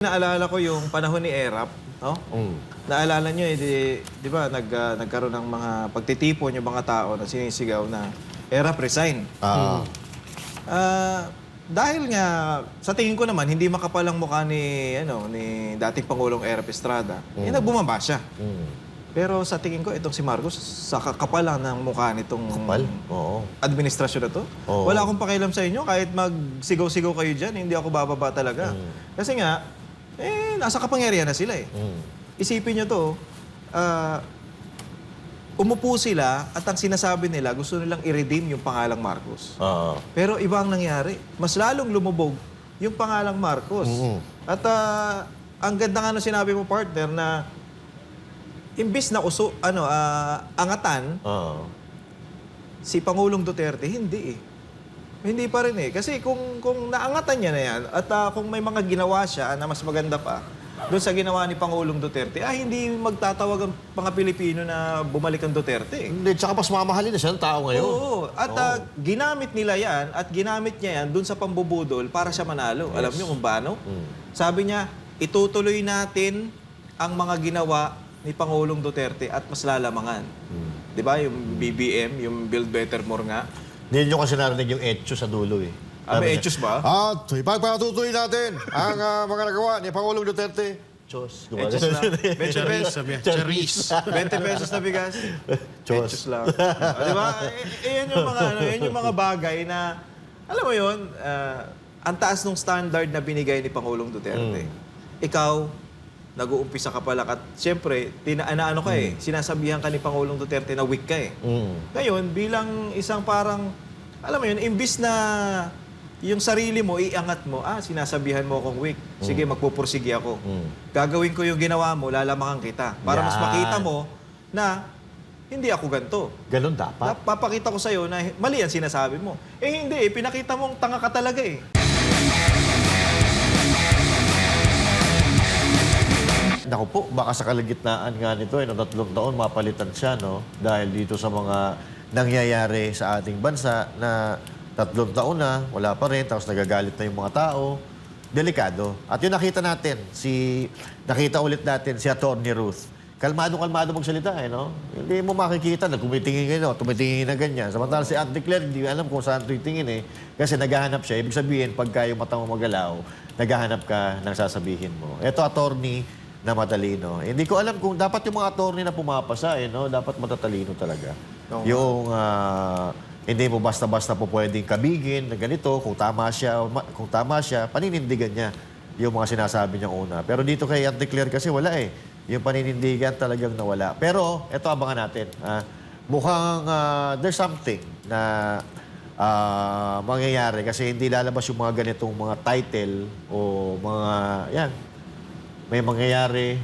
Naalala ko yung panahon ni Erap, no? Naalala nyo, di ba, nagkaroon ng mga pagtitipon yung mga tao na sinisigaw na Erap resign. Dahil nga, sa tingin ko naman, hindi makapalang mukha ni dating Pangulong Erap Estrada, bumaba siya. Pero sa tingin ko, itong si Marcos, sa kakapal lang ng mukha nitong administrasyon na to. Wala akong pakialam sa inyo, kahit magsigaw-sigaw kayo dyan, hindi ako bababa talaga. Kasi nga, nasa kapangyarihan na sila eh. Isipin nyo to, umupo sila at ang sinasabi nila, gusto nilang i-redeem yung pangalang Marcos. Pero iba ang nangyari. Mas lalong lumubog yung pangalang Marcos. At ang ganda nga nung sinabi mo, partner, na imbis na angatan, si Pangulong Duterte, hindi eh. Hindi pa rin eh. Kasi kung naangatan niya na yan at kung may mga ginawa siya na mas maganda pa doon sa ginawa ni Pangulong Duterte, hindi magtatawag ang mga Pilipino na bumalik ang Duterte. Hindi, tsaka mas mamahalin na siya ng tao ngayon. Oo. At ginamit nila yan at ginamit niya yan doon sa pambubudol para siya manalo. Alam niyo kung paano? Sabi niya, itutuloy natin ang mga ginawa ni Pangulong Duterte at mas lalamangan. Di ba? Yung BBM, yung Build Better More nga. Hindi nyo kasi narinig yung etyo sa dulo eh. May etyos ba? At ipagpatutuloy natin ang mga nagawa ni Pangulong Duterte. Diyos. Etyos lang. 20 pesos. Charis. 20 pesos na bigas. Diyos. Etyos lang. Di ba? Yan yung mga bagay na, alam mo yun, ang taas ng standard na binigay ni Pangulong Duterte. Ikaw, nag-uumpisa ka pala at siyempre, sinasabihan ka ni Pangulong Duterte na weak ka eh. Ngayon, bilang isang parang, alam mo yun, imbis na yung sarili mo, iangat mo, sinasabihan mo akong weak. Sige, magpupursige ako. Gagawin ko yung ginawa mo, lalamangan kita. Para mas makita mo na hindi ako ganito. Ganun dapat. Papakita ko sa'yo na mali ang sinasabi mo. Hindi eh, pinakita mong tanga ka talaga eh. Naku po, baka sa kalagitnaan nga nito, noong 3 taon, mapalitan siya, no? Dahil dito sa mga nangyayari sa ating bansa na 3 taon na, wala pa rin, tapos nagagalit na yung mga tao. Delikado. At yung nakita ulit natin si Atty. Ruth. Kalmado-kalmado magsalita, no? Hindi mo makikita na tumitingin kayo, tumitingin na ganyan. Samantala si Aunt Claire, hindi alam kung saan tumitingin eh. Kasi naghahanap siya. Ibig sabihin, pagka yung mata mo magalaw, naghahanap ka ng sasabihin mo. Ito, attorney na matalino. Hindi ko alam kung dapat yung mga attorney na pumapasa, no? Dapat matatalino talaga. Yung hindi mo basta-basta po pwedeng kabigin na ganito, kung tama siya, paninindigan niya yung mga sinasabi niya una. Pero dito kay Aunt Claire kasi wala eh. Yung paninindigan talagang nawala. Pero ito abangan natin. Mukhang there's something na mangyayari kasi hindi lalabas yung mga ganitong mga title o mga, yan, may mangyayari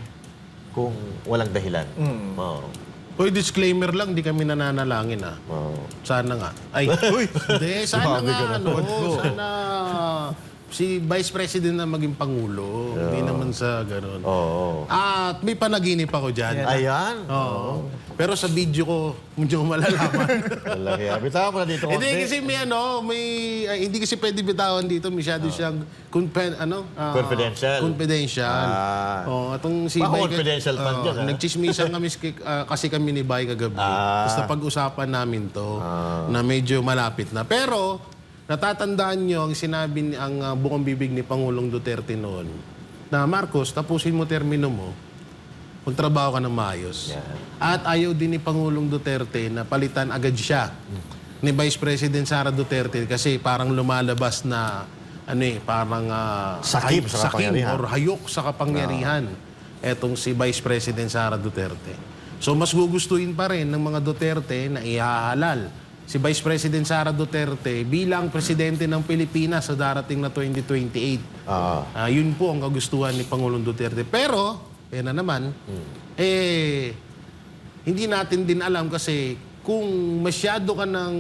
kung walang dahilan. Hoy, disclaimer lang, di kami nananalangin Sana nga. Ay, hindi, sana nga, sana si Vice President na maging Pangulo. Hindi naman sa gano'n. At may panaginip ako dyan. Ayan. Pero sa video ko, medyo malalaman. Talaga. Bitawan ko na dito. Hindi kasi hindi kasi pwede bitawan dito. Masyado siyang confidential. Confidential. Atong si Baka confidential pa dyan. Nagchismisan kami kasi kami ni Bay kagabi. Tapos napag-usapan namin to na medyo malapit na. Pero natatandaan nyo ang sinabi ang bukang bibig ni Pangulong Duterte noon na Marcos, tapusin mo termino mo, magtrabaho ka ng maayos. At ayaw din ni Pangulong Duterte na palitan agad siya ni Vice President Sara Duterte kasi parang lumalabas na parang sakim or hayok sa kapangyarihan etong si Vice President Sara Duterte. So mas gugustuhin pa rin ng mga Duterte na ihahalal si Vice President Sara Duterte bilang presidente ng Pilipinas sa darating na 2028. Yun po ang kagustuhan ni Pangulong Duterte. Pero na naman, hindi natin din alam kasi kung masyado ka ng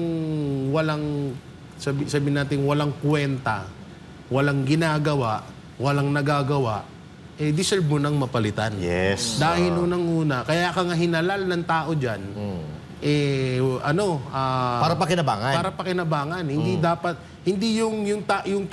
walang, sabi natin, walang kwenta, walang ginagawa, walang nagagawa, deserve mo nang mapalitan. Yes. Dahil unang-una, kaya ka nga hinalal ng tao dyan, Para pakinabangan. para pakinabangan. Hindi dapat yung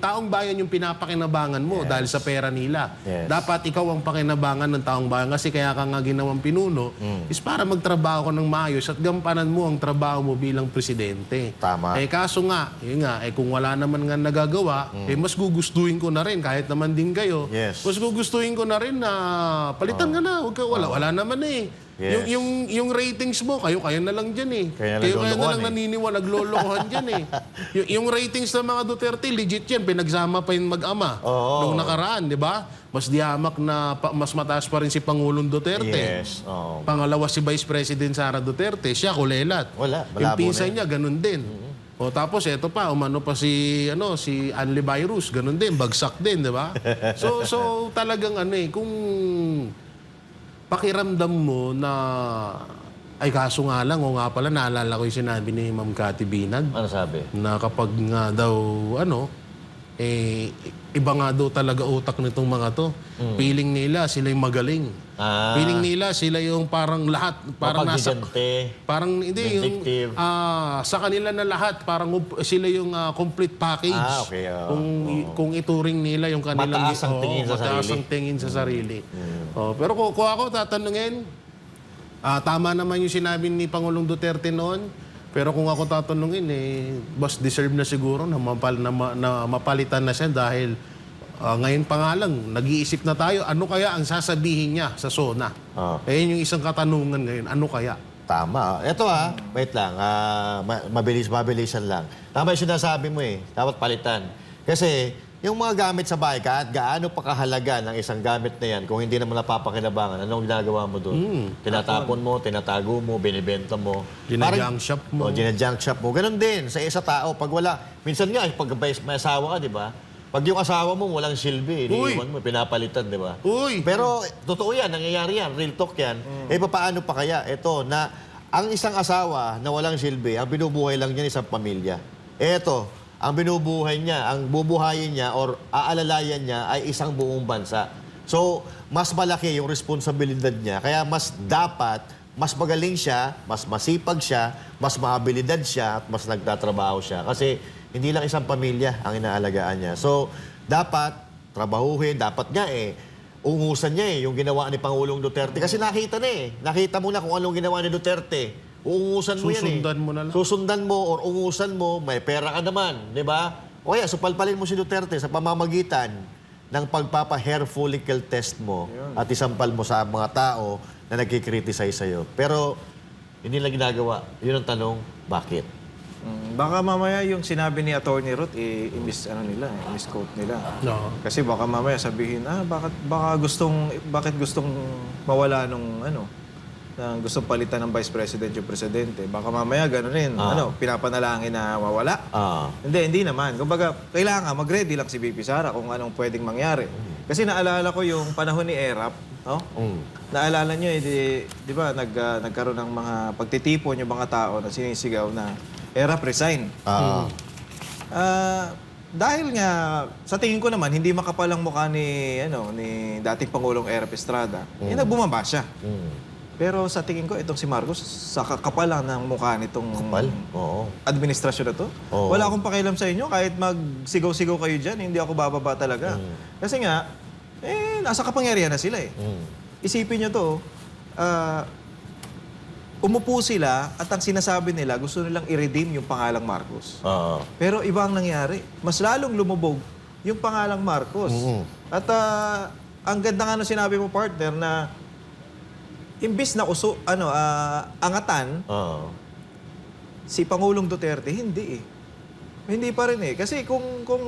taong bayan yung pinapakinabangan mo dahil sa pera nila. Yes. Dapat ikaw ang pakinabangan ng taong bayan kasi kaya ka nga ginawang pinuno is para magtrabaho ka ng maayos at gampanan mo ang trabaho mo bilang presidente. Tama. Kaso nga, yun nga, kung wala naman nga nagagawa, mas gugustuhin ko na rin kahit naman din kayo. Yes. Mas gugustuhin ko na rin na palitan ka na, wala naman eh. Yes. Yung ratings mo, kayo na lang dyan eh. Kaya Kayo na naglolokohan lang naniniwala, naglolokohan dyan eh. Yung ratings ng mga Duterte, legit yan. Pinagsama pa yung mag-ama. Oo. Nung nakaraan, di ba? Mas dihamak na, mas mataas pa rin si Pangulong Duterte. Yes. Oo. Pangalawa si Vice President Sara Duterte. Siya, kulelat. Wala, malabo Yung pinsan na niya, ganun din. O tapos eto pa, umano pa si Anli Virus, ganun din, bagsak din, di ba? So talagang kung pakiramdam mo na ay kaso nga lang, o nga pala, naalala ko yung sinabi ni Ma'am Cathy Binag Ano sabi? na kapag nga daw, iba nga daw talaga utak nitong mga to. Feeling nila, sila yung magaling. Feeling nila, sila yung parang lahat, parang nasa... Mapagdigante. Parang hindi Vindictive. yung sa kanila na lahat parang sila yung complete package. Okay. Kung ituring nila yung kanilang Mataas ang tingin sa mataas sarili. ang tingin sa sarili. Pero kung ako tatanungin, tama naman yung sinabi ni Pangulong Duterte noon. Pero kung ako tatanungin, mas deserve na siguro na mapalitan na siya dahil ngayon pa nga lang, nag-iisip na tayo, ano kaya ang sasabihin niya sa SONA? Yun yung isang katanungan ngayon, ano kaya? Tama. Ito wait lang. Mabilisan lang. Tama yung sinasabi mo dapat palitan. Kasi yung mga gamit sa bahay, kahit gaano pa kahalaga ng isang gamit na yan, kung hindi naman napapakinabangan, anong ginagawa mo doon? Tinatapon mo, tinatago mo, binibenta mo. Ginajunk shop mo. Ginajunk shop mo. Ganon din sa isa tao. Pag wala, minsan nga, pag may asawa ka, di ba? Pag yung asawa mo walang silbi, iniiwan mo, pinapalitan, di ba? Uy! Pero totoo yan, nangyayari yan, real talk yan. Paano pa kaya? Ito, na ang isang asawa na walang silbi, ang binubuhay lang niya isang pamilya. Ito, ang binubuhay niya, ang bubuhayin niya or aalalayan niya ay isang buong bansa. So, mas malaki yung responsibilidad niya. Kaya mas dapat, mas magaling siya, mas masipag siya, mas mahabilidad siya, at mas nagtatrabaho siya. Kasi hindi lang isang pamilya ang inaalagaan niya. So, dapat trabahuhin, dapat nga ungusan niya yung ginawa ni Pangulong Duterte. Kasi nakita na nakita mo na kung anong ginawa ni Duterte. Uungusan mo yan Susundan mo na lang. Susundan mo or ungusan mo, may pera ka naman, di ba? O kaya, supalpalin mo si Duterte sa pamamagitan ng pagpapa-hair follicle test mo at isampal mo sa mga tao na nagkikriticize sa'yo. Pero, hindi lang ginagawa. Yun ang tanong, bakit? Baka mamaya yung sinabi ni Attorney Ruth, misquote nila. No. Kasi baka mamaya sabihin, bakit gustong mawala nung na gustong palitan ng Vice President yung Presidente. Baka mamaya gano'n rin, pinapanalangin na mawala. Hindi naman. Kumbaga, kailangan mag-ready lang si VP Sara kung anong pwedeng mangyari. Kasi naalala ko yung panahon ni ERAP, no? Naalala nyo, di ba, nagkaroon ng mga pagtitipon yung mga tao na sinisigaw na ERAP resign. Dahil nga, sa tingin ko naman, hindi makapalang mukha ni dating Pangulong ERAP Estrada, nagbumaba siya. Pero sa tingin ko, itong si Marcos, sa kakapal lang ng mukha nitong administrasyon na to. Wala akong pakialam sa inyo, kahit magsigaw-sigaw kayo dyan, hindi ako bababa talaga. Kasi nga, nasa kapangyarihan na sila Isipin nyo to, umupo sila at ang sinasabi nila, gusto nilang i-redeem yung pangalang Marcos. Pero iba ang nangyari. Mas lalong lumubog yung pangalang Marcos. At ang ganda nga nung sinabi mo, partner, na imbis na angatan, si Pangulong Duterte, hindi Hindi pa rin Kasi kung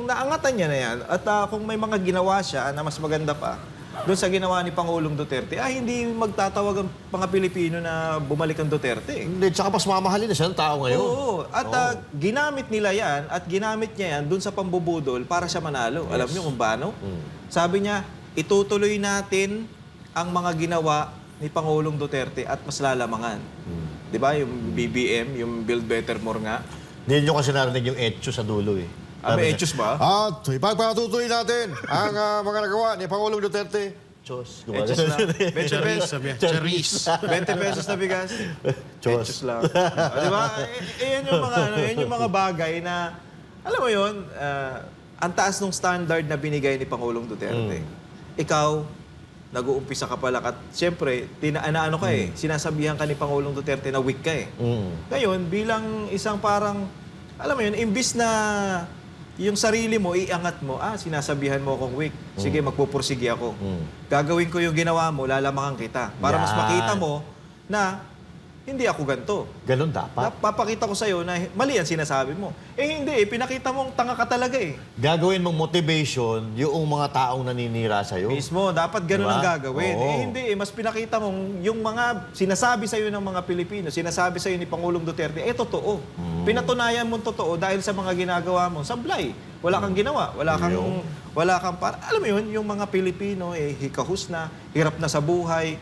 naangatan niya na yan, at kung may mga ginawa siya na mas maganda pa, doon sa ginawa ni Pangulong Duterte, hindi magtatawag ang mga Pilipino na bumalik ang Duterte. Hindi, tsaka mas mamahalin na siya ng tao ngayon. Oo. At ginamit nila yan, at ginamit niya yan doon sa pambubudol para siya manalo. Alam niyo kung paano? Sabi niya, itutuloy natin ang mga ginawa ni Pangulong Duterte at mas lalamangan. Di ba? Yung BBM, yung Build Better More nga. Hindi nyo kasi narinig yung etyo sa dulo May etchos ba? At ipagpatutuloy natin ang mga nagawa ni Pangulong Duterte Chos. Etchos lang. 20 Charis, pesos. sabi niya. Charis. 20 pesos na bigas. Chos. Etchos lang. Di ba? Yan yung mga, yan yung mga bagay na, alam mo yun, ang taas ng standard na binigay ni Pangulong Duterte. Ikaw, nag-uumpisa ka pala at siyempre, ano ka sinasabihan ka ni Pangulong Duterte na weak ka Ngayon, bilang isang parang, alam mo yun, imbis na yung sarili mo, iangat mo, sinasabihan mo akong weak. Sige, magpupursige ako. Gagawin ko yung ginawa mo, lalamangan kita. Para mas Yan. makita mo na hindi ako ganito. Ganun dapat. Papakita ko sa'yo na mali ang sinasabi mo. Hindi, pinakita mong tanga ka talaga Gagawin mong motivation yung mga taong naninira sa'yo. Mismo, dapat ganun Diba? ang gagawin. Oo. Hindi, mas pinakita mong yung mga sinasabi sa'yo ng mga Pilipino, sinasabi sa'yo ni Pangulong Duterte, totoo. Pinatunayan mong totoo dahil sa mga ginagawa mo. Sablay. Wala kang ginawa. Wala kang alam mo yun, yung mga Pilipino, hikahus na, hirap na sa buhay,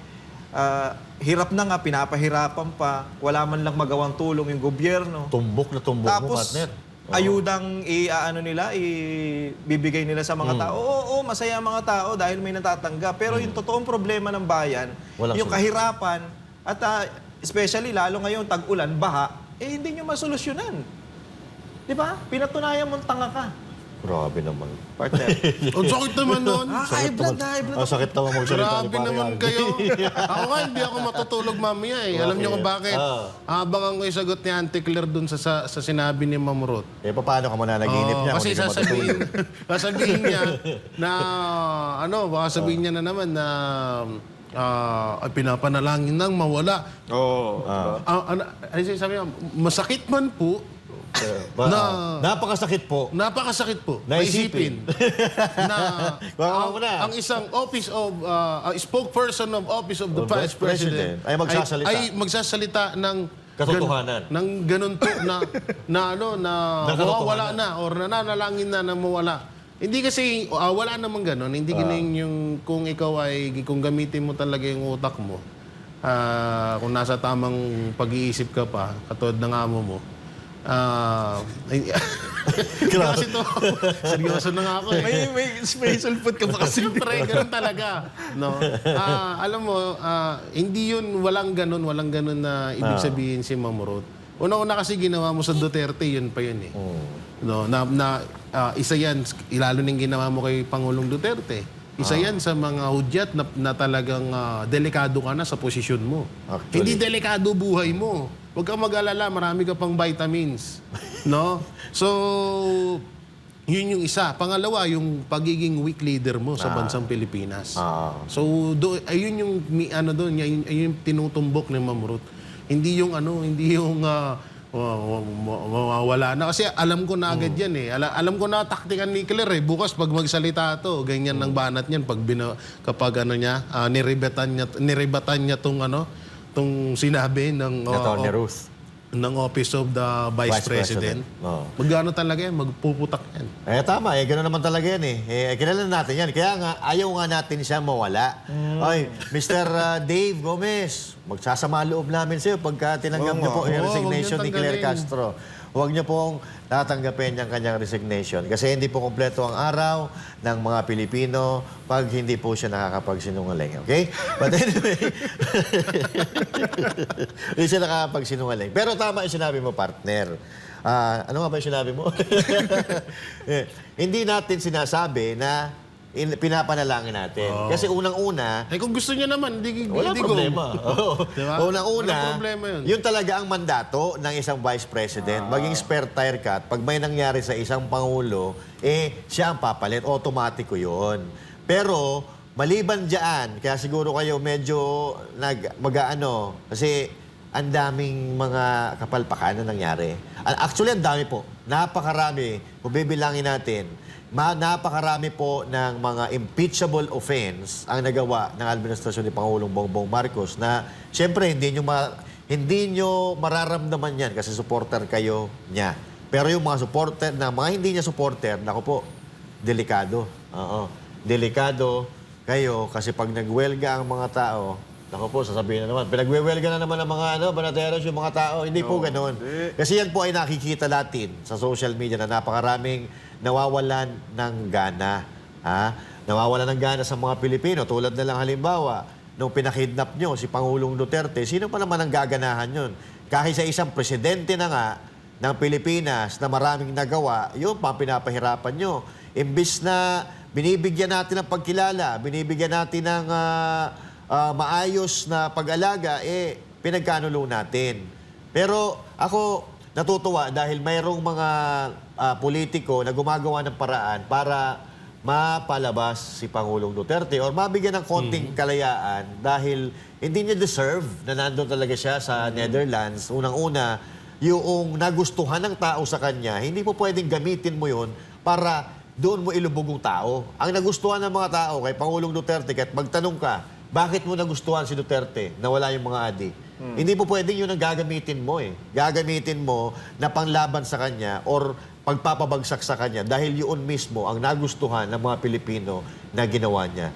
hirap na nga, pinapahirapan pa, wala man lang magawang tulong yung gobyerno. Tumbok na tumbok mo, Tapos, partner. ayudang ibibigay nila sa mga tao. Oo, masaya ang mga tao dahil may natatanggap. Pero yung totoong problema ng bayan, Walang yung solusyon. kahirapan, at especially lalo ngayon, tag-ulan, baha, hindi nyo masolusyonan. Di ba? Pinatunayan mong tanga ka. Grabe naman. Partner. Ang sakit naman nun. High blood na, high blood. Ang sakit naman magsalita ni Grabe Pare naman Alvin. kayo. Ako nga, hindi ako matutulog mamaya Alam niyo kung bakit? Habang ang sagot ni Auntie Claire dun sa sinabi ni Ma'am Ruth. Paano ka mananaginip niya? Kasi kung di ka matutulog? sasabihin niya na, baka sabihin niya na naman na ay pinapanalangin nang mawala. Oo. Ano sabi niya? Masakit man po, Napakasakit po. napakasakit po. Naisipin. na Baka mo na. ang isang office of spokesperson of office of the Of Vice Vice President President ay magsasalita. ay magsasalita ng Katotohanan. ng ganun po na Na mawawala katotohanan. na or nananalangin na mawala. Hindi kasi wala namang ganun. Hindi ganun yung kung ikaw kung gamitin mo talaga yung utak mo. Kung nasa tamang pag-iisip ka pa, katulad ng amo mo. Kasi to, seryoso na nga ako May sulpot ka pa kasi. Siyempre, ganun talaga. No? Alam mo, hindi yun, walang ganun na ibig sabihin si Ma'am Ruth. Una-una kasi ginawa mo sa Duterte, yun pa yun No, isa yan, ilalo ng ginawa mo kay Pangulong Duterte. Isa yan sa mga hudyat na talagang delikado ka na sa posisyon mo. Actually. Hindi delikado buhay mo. Huwag kang mag-alala, marami ka pang vitamins. No? So, yun yung isa. Pangalawa, yung pagiging weak leader mo sa bansang Pilipinas. So, ayun yung ayun yung tinutumbok ni Ma'am Ruth. Hindi yung mawawala na. Kasi alam ko na agad yan Alam ko na taktikan ni Claire Bukas pag magsalita to, ganyan ng banat niyan kapag niribatan niya tong sinabi ng Attorney Ruth. ng Office of the Vice President. Magano talaga yan, magpuputak yan. Tama. Gano'n naman talaga yan kilala natin yan. Kaya nga, ayaw nga natin siya mawala. Oy, Mr. Dave Gomez, magsasama loob namin sa'yo pagka tinanggap niyo po yung resignation huwag ni Claire niyong Castro. Huwag niyo pong tatanggapin yung kanyang resignation. Kasi hindi po kompleto ang araw ng mga Pilipino pag hindi po siya nakakapagsinungaling. Okay? But anyway, hindi siya nakakapagsinungaling. Pero tama yung sinabi mo, partner. Ano nga ba yung sinabi mo? Hindi natin sinasabi na pinapanalangin natin. Kasi unang-una, Kung gusto niya naman, hindi wala go. problema. Diba? Unang-una, Walang problema yun. yun talaga ang mandato ng isang vice president. Maging spare tire ka at pag may nangyari sa isang pangulo, siya ang papalit. Automatiko yun. Pero, maliban dyan, kaya siguro kayo medyo kasi ang daming mga kapalpakan na nangyari. Actually, ang dami po. Napakarami. Kung bibilangin natin, napakarami po ng mga impeachable offense ang nagawa ng administrasyon ni Pangulong Bongbong Marcos na siyempre hindi nyo mararamdaman yan kasi supporter kayo niya. Pero yung mga supporter mga hindi niya supporter, naku po, delikado. Delikado kayo kasi pag nagwelga ang mga tao, naku po, sasabihin na naman, pinagwewelga na naman ng mga banateros yung mga tao. Hindi po ganun. Kasi yan po ay nakikita natin sa social media na napakaraming nawawalan ng gana Nawawala ng gana sa mga Pilipino. Tulad na lang halimbawa, nung pinakidnap nyo si Pangulong Duterte, sino pa naman ang gaganahan yun? Kahit sa isang presidente na nga ng Pilipinas na maraming nagawa, yun pa pinapahirapan nyo. Imbis na binibigyan natin ng pagkilala, binibigyan natin ng maayos na pag-alaga, pinagkanulo natin. Pero ako natutuwa dahil mayroong mga politiko na gumagawa ng paraan para mapalabas si Pangulong Duterte or mabigyan ng konting kalayaan dahil hindi niya deserve na nandun talaga siya sa Netherlands. Unang-una, yung nagustuhan ng tao sa kanya, hindi po pwedeng gamitin mo yun para doon mo ilubog yung tao. Ang nagustuhan ng mga tao kay Pangulong Duterte, kahit magtanong ka, bakit mo nagustuhan si Duterte na wala yung mga adik? Hindi po pwedeng yun ang gagamitin mo eh. Gagamitin mo na panglaban sa kanya or pagpapabagsak sa kanya dahil yun mismo ang nagustuhan ng mga Pilipino na ginawa niya.